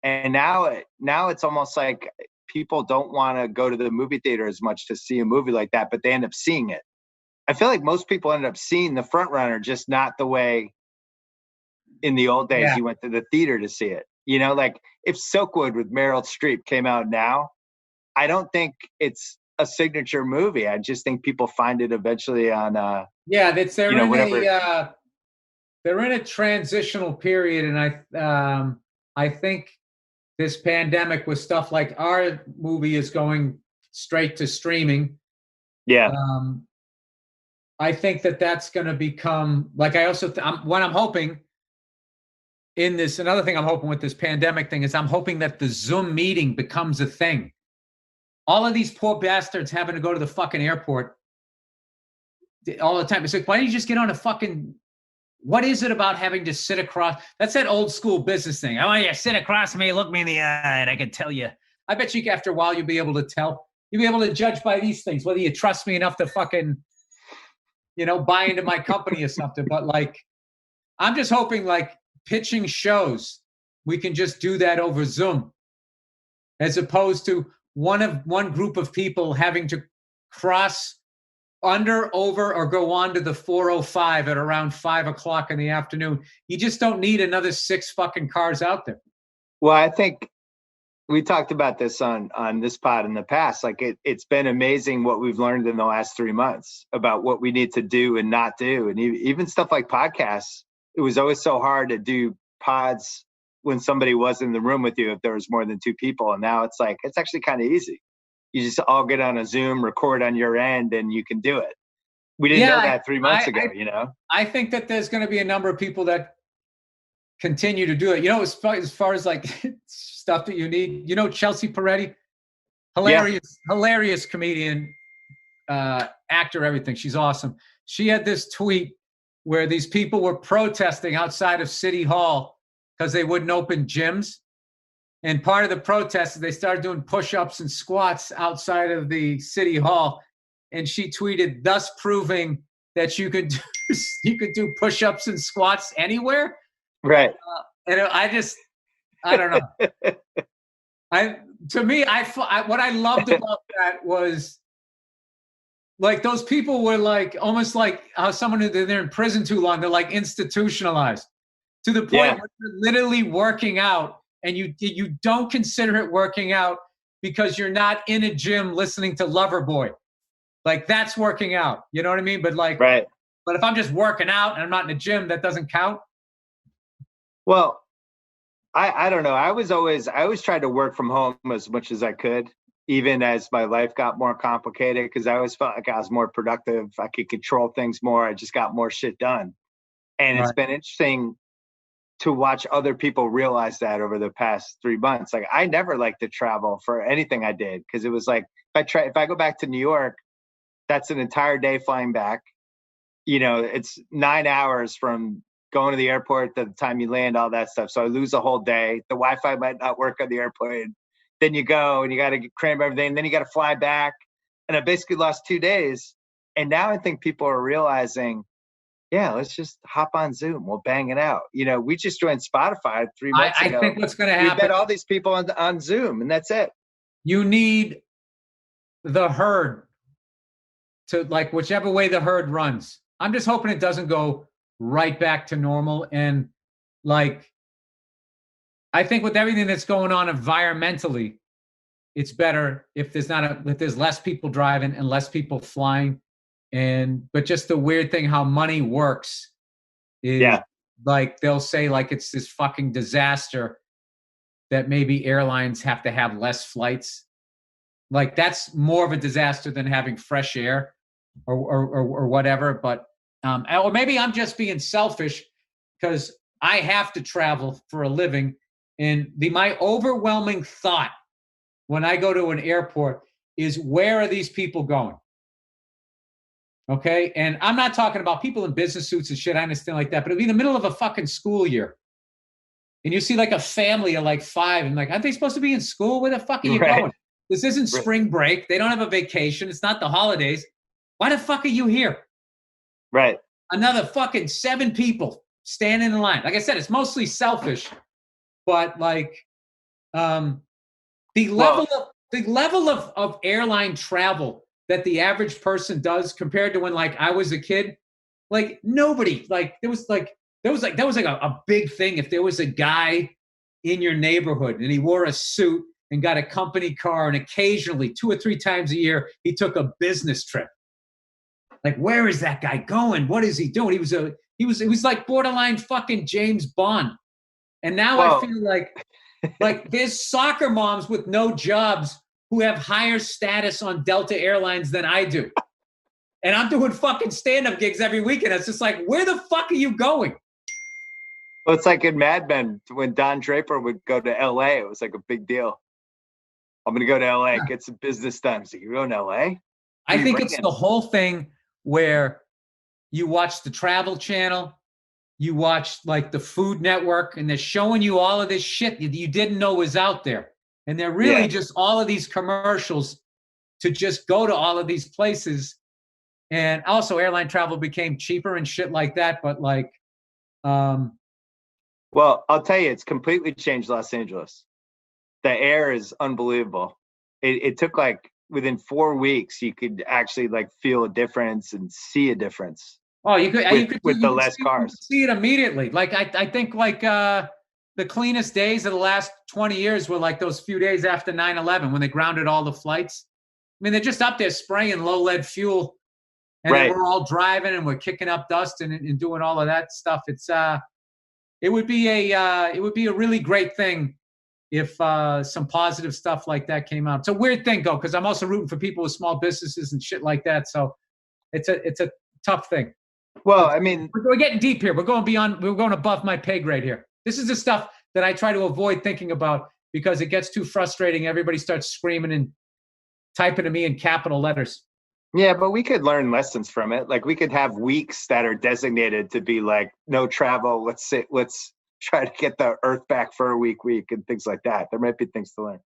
And now it's almost like people don't want to go to the movie theater as much to see a movie like that, but they end up seeing it. I feel like most people end up seeing The Front Runner, just not the way in the old days you went to the theater to see it. You know, like if Silkwood with Meryl Streep came out now, I don't think it's a signature movie. I just think people find it eventually on they're in a transitional period, and I think this pandemic with stuff like our movie is going straight to streaming. Yeah. I think that's going to become like, I also, what I'm hoping in this, another thing I'm hoping with this pandemic thing is I'm hoping that the Zoom meeting becomes a thing. All of these poor bastards having to go to the fucking airport all the time. It's like, why don't you just get on a fucking, what is it about having to sit across? That's that old school business thing. I want you to sit across from me, look me in the eye, and I can tell you. I bet you after a while you'll be able to tell. You'll be able to judge by these things, whether you trust me enough to fucking, buy into my company or something. But like, I'm just hoping like pitching shows, we can just do that over Zoom, as opposed to one group of people having to cross under, over, or go on to the 405 at around 5 o'clock in the afternoon. You just don't need another 6 fucking cars out there. Well, I think we talked about this on this pod in the past. Like it's been amazing what we've learned in the last 3 months about what we need to do and not do. And even stuff like podcasts, it was always so hard to do pods when somebody was in the room with you if there was more than 2 people. And now it's like, it's actually kind of easy. You just all get on a Zoom, record on your end, and you can do it. We didn't know that 3 months ago, I think that there's going to be a number of people that continue to do it. As far as like stuff that you need, Chelsea Peretti, hilarious comedian, actor, everything. She's awesome. She had this tweet where these people were protesting outside of City Hall because they wouldn't open gyms. And part of the protest is they started doing push-ups and squats outside of the City Hall. And she tweeted, thus proving that you could do push-ups and squats anywhere. Right. And I don't know. What I loved about that was like those people were like almost like how someone who they're in prison too long, they're like institutionalized to the point where you're literally working out. And you don't consider it working out because you're not in a gym listening to Loverboy. Like that's working out. You know what I mean? But like, right. But if I'm just working out and I'm not in a gym, that doesn't count. Well, I don't know. I always tried to work from home as much as I could, even as my life got more complicated, because I always felt like I was more productive. I could control things more. I just got more shit done. And It's been interesting to watch other people realize that over the past 3 months. Like I never liked to travel for anything I did, because it was like if I go back to New York, that's an entire day flying back. It's 9 hours from going to the airport to the time you land, all that stuff. So I lose a whole day. The Wi-Fi might not work on the airplane. Then you go and you got to cram everything. And then you got to fly back. And I basically lost 2 days. And now I think people are realizing, yeah, let's just hop on Zoom. We'll bang it out. We just joined Spotify 3 months ago. I think what's going to happen. We met all these people on Zoom, and that's it. You need the herd to like whichever way the herd runs. I'm just hoping it doesn't go right back to normal. And like, I think with everything that's going on environmentally, it's better if there's less people driving and less people flying. But just the weird thing, how money works is like, they'll say like, it's this fucking disaster that maybe airlines have to have less flights. Like that's more of a disaster than having fresh air or whatever. But, or maybe I'm just being selfish because I have to travel for a living. And my overwhelming thought when I go to an airport is, where are these people going? Okay. And I'm not talking about people in business suits and shit. I understand like that, but it'll be in the middle of a fucking school year. And you see like a family of like 5 and like, aren't they supposed to be in school? Where the fuck are you going? This isn't spring break. They don't have a vacation. It's not the holidays. Why the fuck are you here? Right. Another fucking 7 people standing in line. Like I said, it's mostly selfish, but like, The Well, level of airline travel that the average person does compared to when like I was a kid, like nobody, like that was like a big thing if there was a guy in your neighborhood and he wore a suit and got a company car and occasionally 2 or 3 times a year he took a business trip. Like, where is that guy going? What is he doing? He was like borderline fucking James Bond. And now I well, feel like there's soccer moms with no jobs who have higher status on Delta Airlines than I do. And I'm doing fucking stand-up gigs every weekend. It's just like, where the fuck are you going? well, it's like in Mad Men when Don Draper would go to LA, it was like a big deal. I'm going to go to LA, get some business done. So you're going to LA? Who I are you think it's bringing? the whole thing where you watch the Travel Channel, you watch like the Food Network, and they're showing you all of this shit that you didn't know was out there. And they're really Yeah. just all of these commercials to just go to all of these places. And also airline travel became cheaper and shit like that. But like, Well, I'll tell you, it's completely changed Los Angeles. The air is unbelievable. It took like within 4 weeks, you could actually like feel a difference and see a difference oh, with the less you could cars. see it immediately. Like I think like the cleanest days of the last 20 years were like those few days after 9/11 when they grounded all the flights. I mean, they're just up there spraying low lead fuel, and then Right. we're all driving and we're kicking up dust and doing all of that stuff. It would be a really great thing if some positive stuff like that came out. It's a weird thing though, because I'm also rooting for people with small businesses and shit like that. So it's a tough thing. Well, I mean, We're getting deep here. We're going above my pay grade here. This is the stuff that I try to avoid thinking about because it gets too frustrating. Everybody starts screaming and typing to me in capital letters. yeah, but we could learn lessons from it. Like we could have weeks that are designated to be like no travel. Let's try to get the earth back for a week and things like that. There might be things to learn.